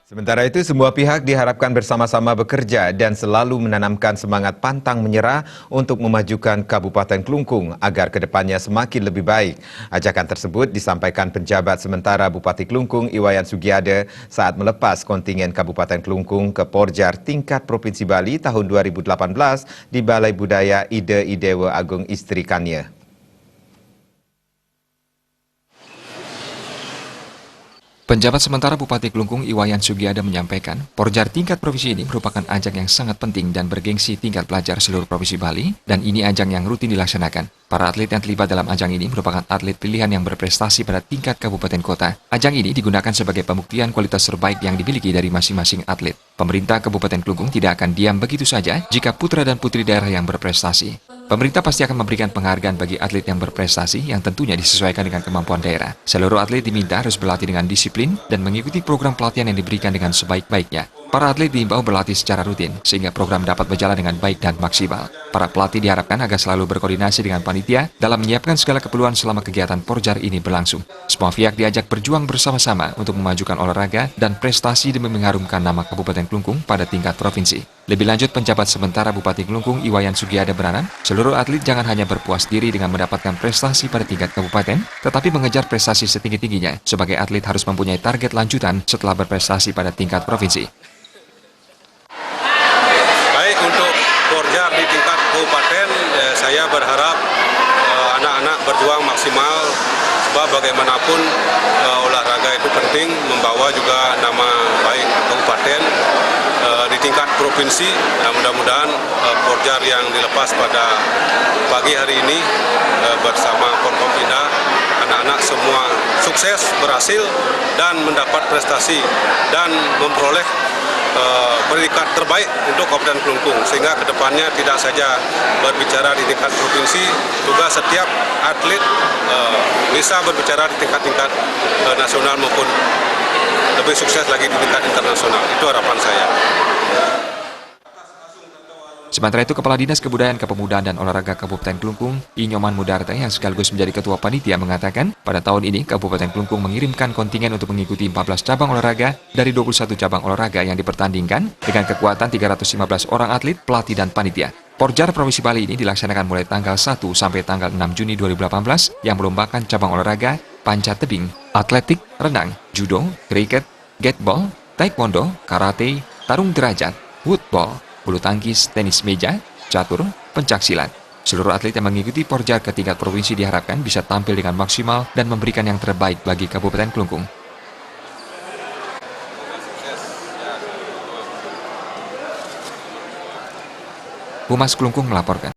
Sementara itu, semua pihak diharapkan bersama-sama bekerja dan selalu menanamkan semangat pantang menyerah untuk memajukan Kabupaten Klungkung agar kedepannya semakin lebih baik. Ajakan tersebut disampaikan penjabat sementara Bupati Klungkung Iwayan Sugiade saat melepas kontingen Kabupaten Klungkung ke Porjar tingkat Provinsi Bali tahun 2018 di Balai Budaya Ide Idewa Agung Istri Kania. Penjabat sementara Bupati Klungkung Iwayan Sugiade menyampaikan, Porjar tingkat provinsi ini merupakan ajang yang sangat penting dan bergengsi tingkat pelajar seluruh Provinsi Bali, dan ini ajang yang rutin dilaksanakan. Para atlet yang terlibat dalam ajang ini merupakan atlet pilihan yang berprestasi pada tingkat kabupaten kota. Ajang ini digunakan sebagai pembuktian kualitas terbaik yang dimiliki dari masing-masing atlet. Pemerintah Kabupaten Klungkung tidak akan diam begitu saja jika putra dan putri daerah yang berprestasi. Pemerintah pasti akan memberikan penghargaan bagi atlet yang berprestasi yang tentunya disesuaikan dengan kemampuan daerah. Seluruh atlet diminta harus berlatih dengan disiplin dan mengikuti program pelatihan yang diberikan dengan sebaik-baiknya. Para atlet diimbau berlatih secara rutin sehingga program dapat berjalan dengan baik dan maksimal. Para pelatih diharapkan agar selalu berkoordinasi dengan panitia dalam menyiapkan segala keperluan selama kegiatan Porjar ini berlangsung. Semua pihak diajak berjuang bersama-sama untuk memajukan olahraga dan prestasi demi mengharumkan nama Kabupaten Klungkung pada tingkat provinsi. Lebih lanjut, penjabat sementara Bupati Klungkung Iwayan Sugiade berharap seluruh atlet jangan hanya berpuas diri dengan mendapatkan prestasi pada tingkat kabupaten, tetapi mengejar prestasi setinggi-tingginya. Sebagai atlet harus mempunyai target lanjutan setelah berprestasi pada tingkat provinsi. Baik, untuk Porjar di tingkat kabupaten, saya berharap anak-anak berjuang maksimal, sebab bagaimanapun olahraga itu penting, membawa juga nama baik kabupaten. Di tingkat provinsi, mudah-mudahan Porjar yang dilepas pada pagi hari ini bersama Forkompinda, anak-anak semua sukses, berhasil, dan mendapat prestasi dan memperoleh predikat terbaik untuk Kabupaten Klungkung, sehingga kedepannya tidak saja berbicara di tingkat provinsi, juga setiap atlet bisa berbicara di tingkat-tingkat nasional maupun lebih sukses lagi di tingkat internasional. Itu harapan saya. Sementara itu, Kepala Dinas Kebudayaan, Kepemudaan dan Olahraga Kabupaten Klungkung, Inyoman Mudarte, yang sekaligus menjadi Ketua Panitia, mengatakan pada tahun ini Kabupaten Klungkung mengirimkan kontingen untuk mengikuti 14 cabang olahraga dari 21 cabang olahraga yang dipertandingkan dengan kekuatan 315 orang atlet, pelatih, dan panitia. Porjar Provinsi Bali ini dilaksanakan mulai tanggal 1 sampai tanggal 6 Juni 2018 yang melombakan cabang olahraga panjat tebing, atletik, renang, judo, kriket, gateball, taekwondo, karate, tarung derajat, woodball, bulu tangkis, tenis meja, catur, pencaksilat. Seluruh atlet yang mengikuti Porjar ke tingkat provinsi diharapkan bisa tampil dengan maksimal dan memberikan yang terbaik bagi Kabupaten Klungkung. Humas Klungkung melaporkan.